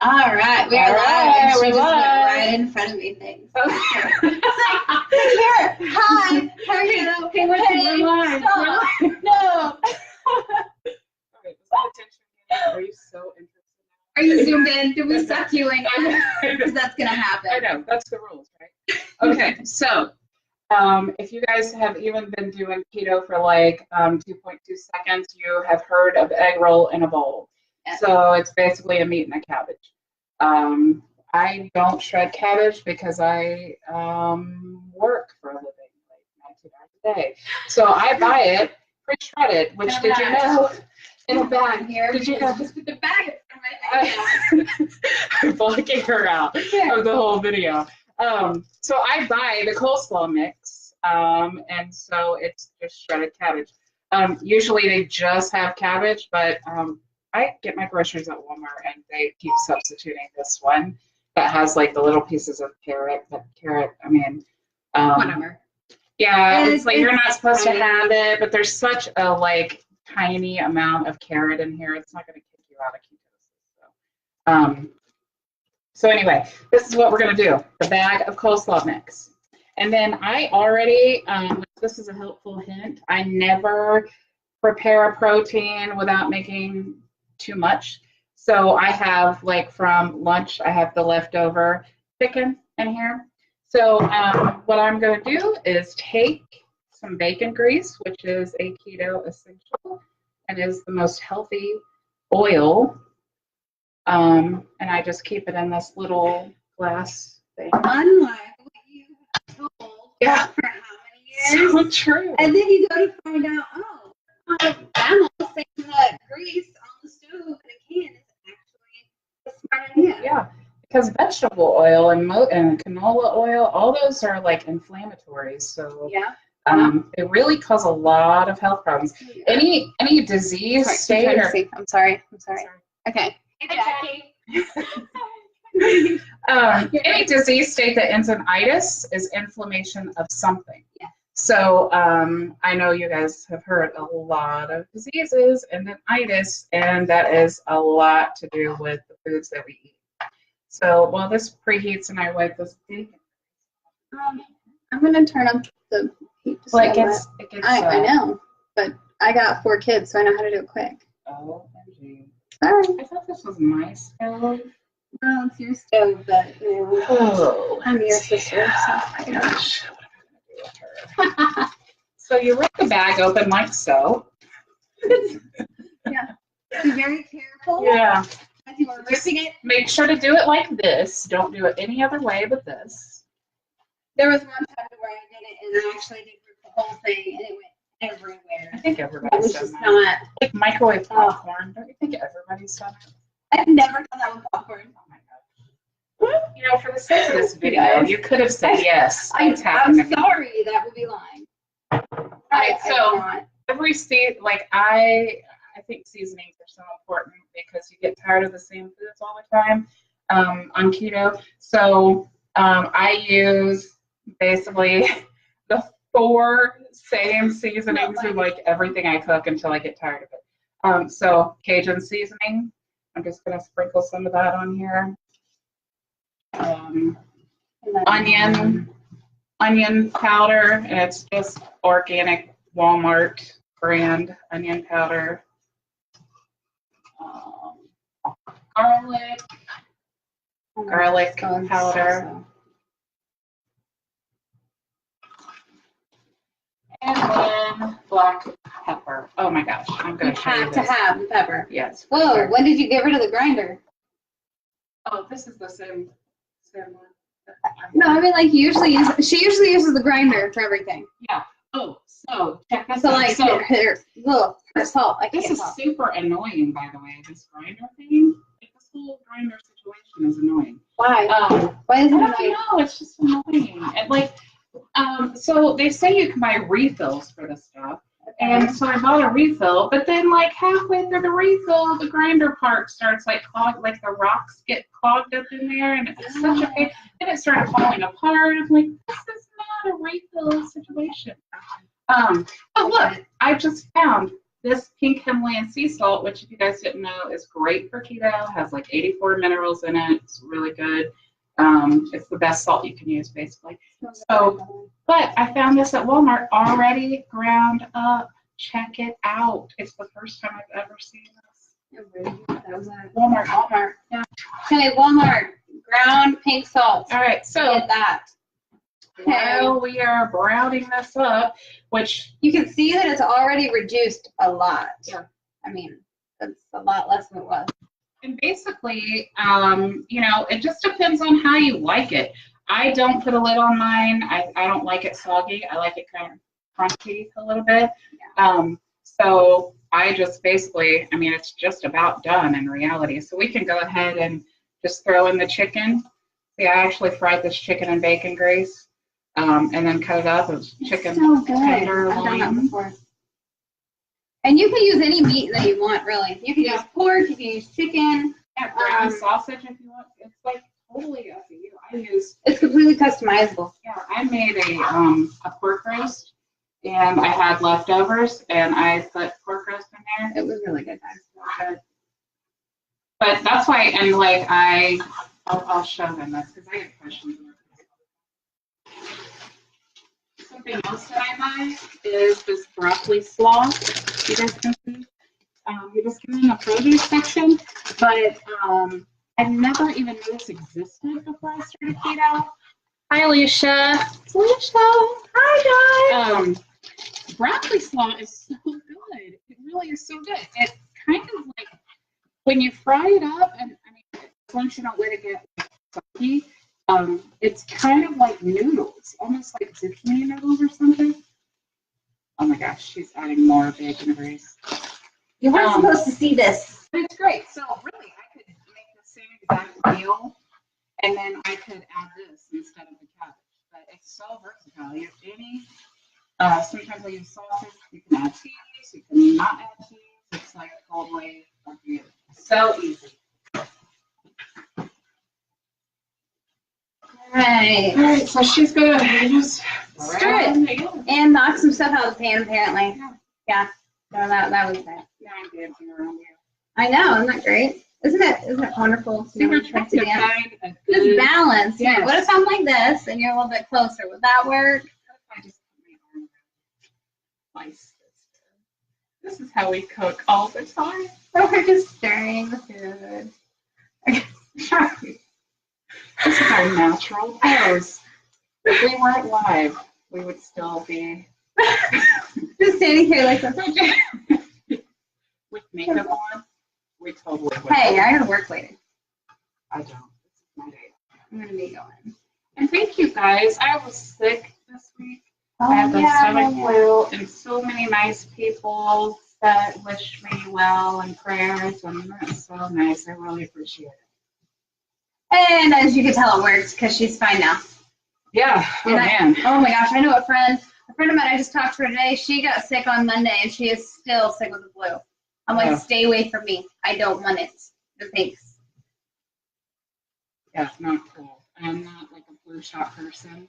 All right, we are live. And she just went right in front of me. Thanks. Okay. Here. Hi. How are you? Hey, we're live. Stop. No. Okay, are you so interested? Are you zoomed in? Did we suck you in? Because that's going to happen. I know. That's the rules, right? Okay, so if you guys have even been doing keto for like 2.2 seconds, you have heard of egg roll in a bowl. Yes. So it's basically a meat and a cabbage. I don't shred cabbage because I work for a living, like 19 hours a day. So I buy it pre-shredded, which did you know? In a bag here. Did you know? Just put the bag in front of my face. I'm blocking her out of the whole video. So I buy the coleslaw mix, and so it's just shredded cabbage. Usually they just have cabbage, but I get my groceries at Walmart and they keep substituting this one that has like the little pieces of carrot, but carrot, I mean, whatever. Yeah, it's like you're not supposed to have it, but there's such a like tiny amount of carrot in here. It's not going to kick you out of ketosis. So anyway, this is what we're going to do, the bag of coleslaw mix. And then I already, this is a helpful hint, I never prepare a protein without making too much. So I have like from lunch, I have the leftover chicken in here. So what I'm going to do is take some bacon grease, which is a keto essential and is the most healthy oil. And I just keep it in this little glass thing. Unlike what you have told for how many years. So true. And then you go to find out, I'm almost thinking that grease on the stove in a can is actually a smart idea. Yeah, because vegetable oil and canola oil, all those are like inflammatories. So yeah. They really cause a lot of health problems. Any disease state or I'm sorry. Okay. Hey, Jackie. Any disease state that ends in itis is inflammation of something. Yeah. So I know you guys have heard a lot of diseases and then itis, and that is a lot to do with the foods that we eat. So while this preheats and I wipe this bacon. I'm going to turn up the heat. Well, it gets I know, but I got 4 kids, so I know how to do it quick. OMG. Sorry. I thought this was my stove. Well, it's your stove, but you know, I'm your sister, so I gosh. What am I going to do with her? So you rip the bag open like so. Yeah. Be very careful. Yeah. As you are ripping it. Make sure to do it like this. Don't do it any other way but this. There was one time where I did it, and I actually did rip the whole thing, and it went everywhere. I think everybody's done that. Not like microwave popcorn. Don't you think everybody's done it? I've never done that with popcorn. Oh my god. You know, for the sake of this video, you could have said yes. I'm sorry, that would be lying. Right, so every state, like I think seasonings are so important because you get tired of the same foods all the time on keto. So I use basically the 4 same seasonings in like everything I cook until I get tired of it. So Cajun seasoning, I'm just going to sprinkle some of that on here. Onion powder, and it's just organic Walmart brand onion powder. Garlic powder. And then black pepper. Oh my gosh, I'm going to show you this. You have to have the pepper. Yes. Whoa, pepper. when did you get rid of the grinder? Oh, this is the same one. No, I mean like she usually uses the grinder for everything. Yeah. Oh, so check this out. Like her salt. This is super annoying, by the way. This grinder thing. Like, this whole grinder situation is annoying. Why? Why is it annoying? I don't know. It's just annoying. And like, so they say you can buy refills for this stuff. And so I bought a refill, but then like halfway through the refill, the grinder part starts like clogged, like the rocks get clogged up in there, and it's such a pain. Then it started falling apart. I'm like, this is not a refill situation. But look, I just found this pink Himalayan sea salt, which if you guys didn't know is great for keto, has like 84 minerals in it. It's really good. It's the best salt you can use, basically. So, but I found this at Walmart already ground up. Check it out. It's the first time I've ever seen this. That was at Walmart. Walmart. Yeah. Okay, Walmart. Ground pink salt. All right, so get that. while we are browning this up, which you can see that it's already reduced a lot. Yeah. I mean, it's a lot less than it was. And basically, you know, it just depends on how you like it. I don't put a lid on mine. I don't like it soggy. I like it kind of crunchy a little bit. Yeah. So I just basically, I mean, it's just about done in reality. So we can go ahead and just throw in the chicken. See, I actually fried this chicken in bacon grease, and then cut it up as chicken so good. tenderloin. I've done that before. And you can use any meat that you want, really. You can use pork, you can use chicken. Yeah, brown sausage if you want. It's like totally up to you. It's completely customizable. Yeah, I made a pork roast, and I had leftovers, and I put pork roast in there. It was really good. But that's why, and like I'll show them this because I get questions. Something else that I buy is this broccoli slaw. You guys can see. You just get in the produce section, but I've never even knew this existed before I started keto. Hi, Alicia. It's Alicia. Hi, guys. Broccoli slaw is so good. It really is so good. It's kind of like when you fry it up, and I mean, as long as you don't let it get soggy, it's kind of like noodles, almost like zucchini noodles or something. Oh my gosh, she's adding more bacon grease. You weren't supposed to see this. But it's great. So really, I could make the same exact meal, and then I could add this instead of the cabbage. But it's so versatile. You have any. Sometimes I use sauces. You can add cheese. You can not add cheese. It's like a cold way of you. So easy. All right, so she's gonna just stir it and knock some stuff out of the pan. Apparently, yeah. No, that was bad. Yeah, I'm dancing around you. I know, isn't that great? Isn't it wonderful? See, we're trying to find a good just balance. Yes. Yeah. What if I'm like this and you're a little bit closer? Would that work? What if I just put my arm around my sister? This is how we cook all the time. We're just stirring the food. This is our natural pose. If we weren't live, we would still be just standing here like this. With makeup on. We totally would. Hey, I gotta work later. I don't. This is my day. I'm gonna be going. And thank you guys. I was sick this week. Oh, I had the stomach flu, and so many nice people that wished me well and prayers, and that's so nice. I really appreciate it. And as you can tell, it works because she's fine now. Yeah. Oh, man. Oh my gosh, I know a friend of mine, I just talked to her today. She got sick on Monday, and she is still sick with the flu. I'm like, stay away from me. I don't want it. No thanks. Yeah, not cool. I'm not like a flu shot person.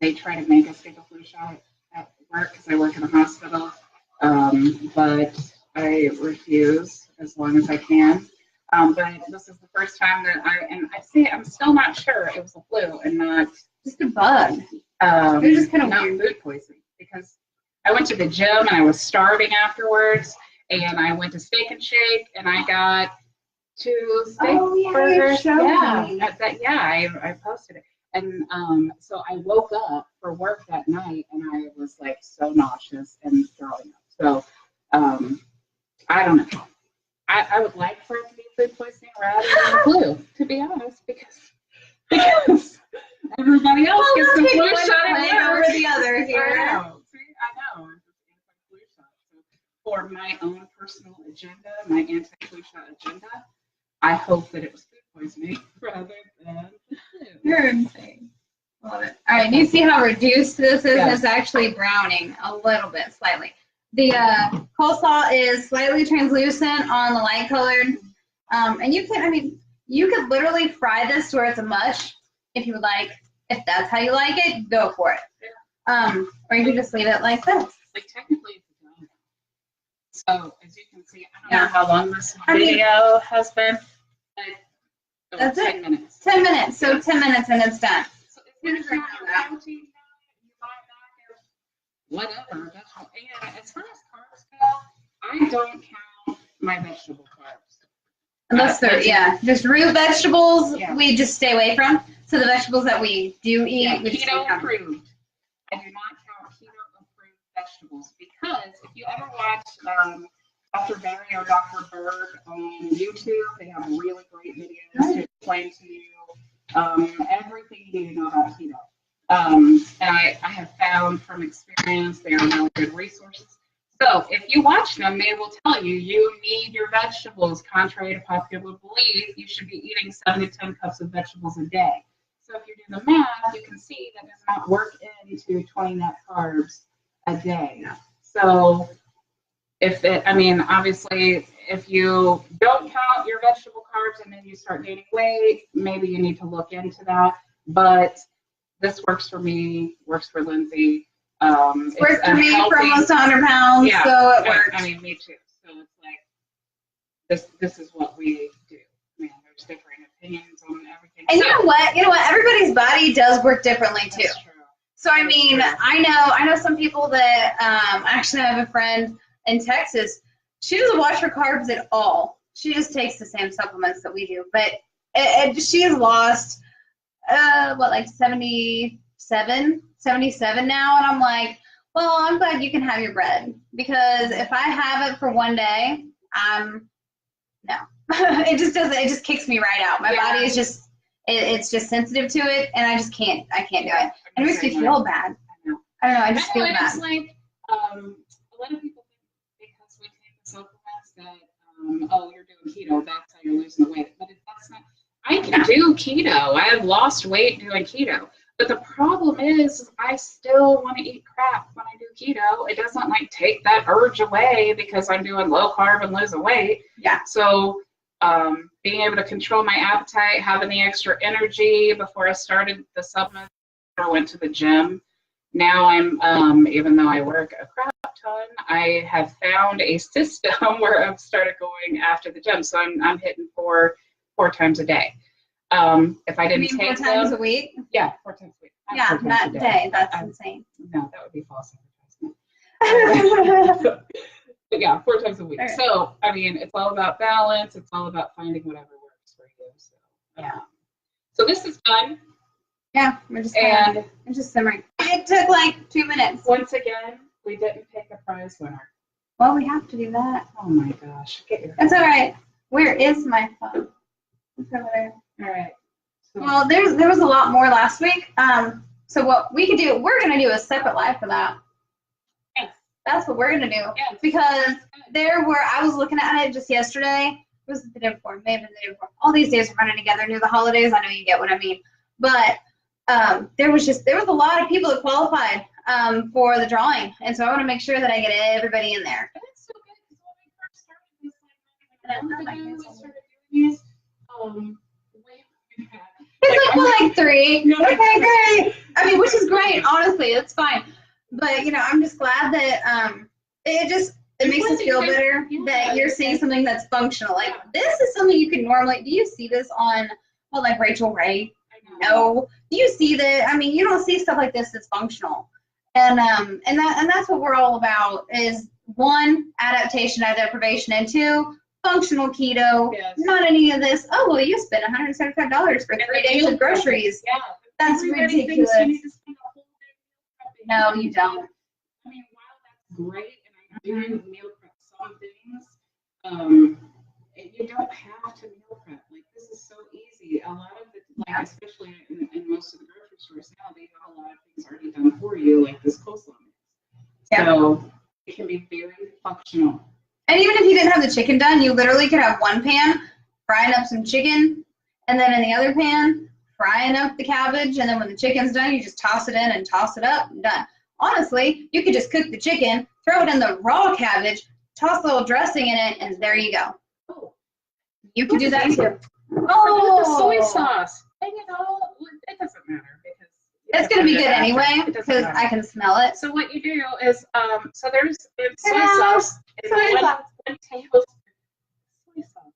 They try to make us take a flu shot at work because I work in a hospital. But I refuse as long as I can. But this is the first time that I'm still not sure it was a flu and not just a bug. It was just kind of not weird. Food poisoning because I went to the gym and I was starving afterwards, and I went to Steak and Shake and I got 2 steak burgers. I posted it, and so I woke up for work that night and I was like so nauseous and throwing up. So I don't know. I would like for it to be food poisoning rather than flu, to be honest, because everybody else gets the flu shot over the other here. I know. I know. Flu shot. So for my own personal agenda, my anti-flu shot agenda, I hope that it was food poisoning rather than flu. You're insane. Love it. All right, you see how reduced this is? Yes. It's actually browning a little bit, slightly. The coleslaw is slightly translucent on the light colored. And you could literally fry this to where it's a mush if you would like. If that's how you like it, go for it. Or you can just leave it like this. Like technically it's done. So as you can see, I don't know how long this video has been. But, that's 10 minutes. 10 minutes. So 10 minutes and it's done. So if you're doing your protein, you buy back whatever. And as far as carbs go, I don't count my vegetable carbs. Unless they're, just root vegetables, we just stay away from. So the vegetables that we do eat, we just keto approved. I do not count keto approved vegetables because if you ever watch Dr. Barry or Dr. Berg on YouTube, they have really great videos to explain to you everything you need to know about keto. And I have found from experience they are really good resources. So if you watch them, they will tell you you need your vegetables. Contrary to popular belief, you should be eating 7 to 10 cups of vegetables a day. So if you do the math, you can see that does not work into 20 net carbs a day. So obviously, if you don't count your vegetable carbs and then you start gaining weight, maybe you need to look into that. But this works for me, works for Lindsay. Works for me for almost 100 pounds, so it works. Me too. So it's like, this is what we do. There's different opinions on everything. And you know what? Everybody's body does work differently too. That's true. So I know some people that actually I have a friend in Texas. She doesn't watch her carbs at all. She just takes the same supplements that we do. But she has lost 77 now, and I'm like, well, I'm glad you can have your bread, because if I have it for one day, no. It just kicks me right out. My body is just, it's just sensitive to it, and I can't do it. And it makes me feel bad. I don't know, I just feel bad. It's like, a lot of people think because we take the supplements that, you're doing keto, that's how you're losing the weight. But that's not, I can do keto. I have lost weight doing keto. But the problem is I still want to eat crap when I do keto. It doesn't take that urge away because I'm doing low carb and losing weight. Yeah. So being able to control my appetite, having the extra energy before I started the supplements, I went to the gym. Now I'm, even though I work a crap ton, I have found a system where I've started going after the gym. So I'm hitting four times a day. If I didn't take 4 times a week? Yeah, 4 times a week. Yeah, that day. That's insane. No, that would be false advertisement. But yeah, 4 times a week. Right. So, it's all about balance. It's all about finding whatever works for you. So, so this is done. Yeah, we're just simmering. It took 2 minutes. Once again, we didn't pick a prize winner. Well, we have to do that. Oh my gosh. That's all right. Where is my phone? It's over there. All right. So, well, there was a lot more last week. So what we could do, we're gonna do a separate live for that. Yes. That's what we're gonna do. Yes. Because I was looking at it just yesterday. It was the day before, maybe the day before. All these days are running together near the holidays. I know you get what I mean. But there was a lot of people that qualified for the drawing, and so I want to make sure that I get everybody in there. And it's so good because when we first started this, It's 3. Okay, great. Which is great. Honestly, it's fine. But I'm just glad that it makes us feel better that you're seeing something that's functional. This is something you can normally. Do you see this on Rachel Ray? No. Do you see that? You don't see stuff like this that's functional. And that's what we're all about. Is 1, adaptation out of deprivation, and 2, functional keto. Yes. Not any of this. Oh well, you spent $175 for 3 days of groceries. Yeah, that's ridiculous. You need to spend a whole day meal prepping. No, you don't. While that's great, and I do meal prep some things, you don't have to meal prep. This is so easy. A lot of it, especially in most of the grocery stores now, they have a lot of things already done for you, like this coleslaw mix. Yeah. So it can be very functional. And even if you didn't have the chicken done, you literally could have one pan frying up some chicken, and then in the other pan frying up the cabbage, and then when the chicken's done, you just toss it in and toss it up and done. Honestly, you could just cook the chicken, throw it in the raw cabbage, toss a little dressing in it, and there you go. Oh, you could do that too. Oh, the soy sauce. And it doesn't matter because It's going to be good anyway because I can smell it. So what you do is, so there's soy sauce. One tablespoon. Soy sauce.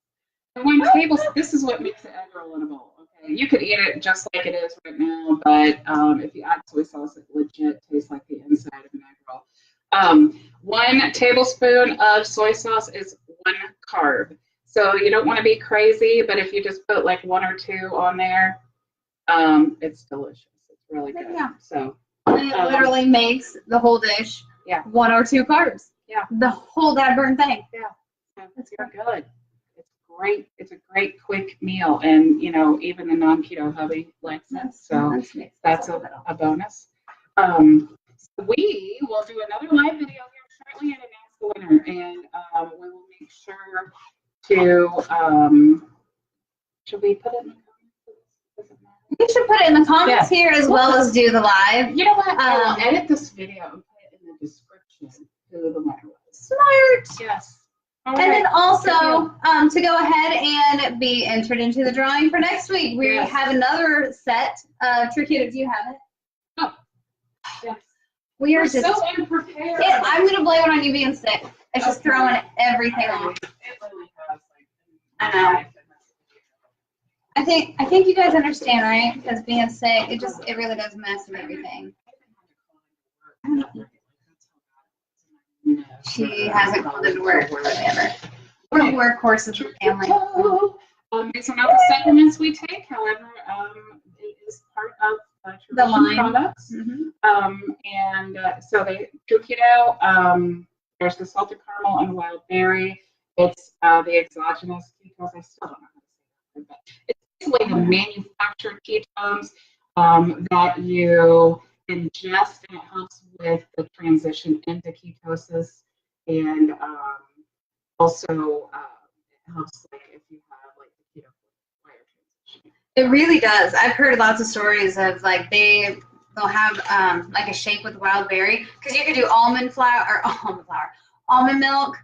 And 1 tablespoon. This is what makes the egg roll in a bowl. Okay, you could eat it just like it is right now, but if you add soy sauce, it legit tastes like the inside of an egg roll. 1 tablespoon of soy sauce is 1 carb. So you don't want to be crazy, but if you just put like 1 or 2 on there, it's delicious. It's really good. Yeah. So it literally makes the whole dish 1 or 2 carbs. Yeah. The whole dadburn thing. Yeah. It's good. It's great. It's a great quick meal, and even the non-keto hubby likes it. So that's a bonus. So we will do another live video here shortly and announce the winner, and we will make sure to should we put it in the comments? We should put it in the comments here as well as do the live. You know what? I will edit this video and put it in the description who the winner was. Smart. Yes. And then also to go ahead and be entered into the drawing for next week, we have another set of True Keto. Do you have it? Oh, yes. We are just so unprepared. I'm going to blame it on you being sick. It's just throwing everything off. It really has, I know. I think you guys understand, right? Because being sick, it really does mess with everything. She hasn't called into work ever. We're workhorses of the family. These are not the supplements we take, however, it is part of the line products. And so they True Keto. There's the salted caramel and wild berry. It's the exogenous ketones. I still don't know how to say that, but it's basically the manufactured ketones that you ingest, and it helps with the transition into ketosis, and also it helps like if you have like the keto fire transition. It really does. I've heard lots of stories of like they'll have like a shake with wild berry, because you could do almond milk,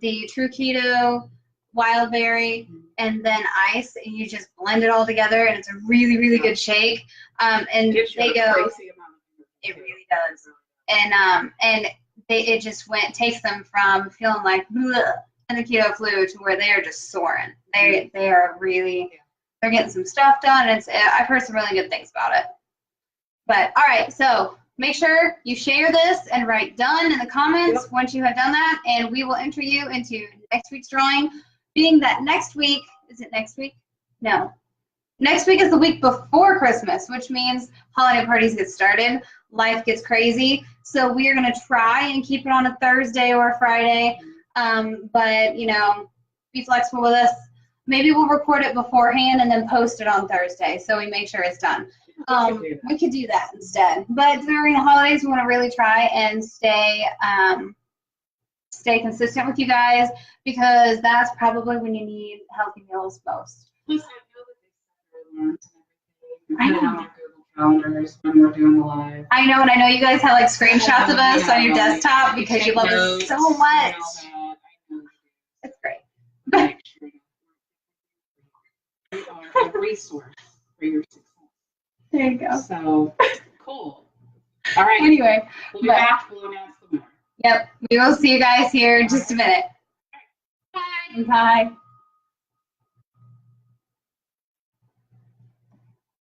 the True Keto, wild berry, and then ice, and you just blend it all together, and it's a really, really good shake. And they go, it really does. And it just takes them from feeling like bleh in the keto flu to where they are just soaring. They are really, they're getting some stuff done. And I've heard some really good things about it. But all right, so make sure you share this and write done in the comments once you have done that, and we will enter you into next week's drawing. Being that next week, is it next week? No. Next week is the week before Christmas, which means holiday parties get started, life gets crazy. So we are going to try and keep it on a Thursday or a Friday, but, be flexible with us. Maybe we'll record it beforehand and then post it on Thursday so we make sure it's done. We could do that instead. But during the holidays, we want to really try and stay consistent with you guys, because that's probably when you need healthy meals most. I know. Calendars when we're doing the live. I know, and I know you guys have like screenshots of us on your desktop because you love us so much. It's great. We are a resource for your success. There you go. So cool. All right. Anyway, we'll be back. We'll announce the winner. Yep. We will see you guys here in just a minute. Bye. Bye.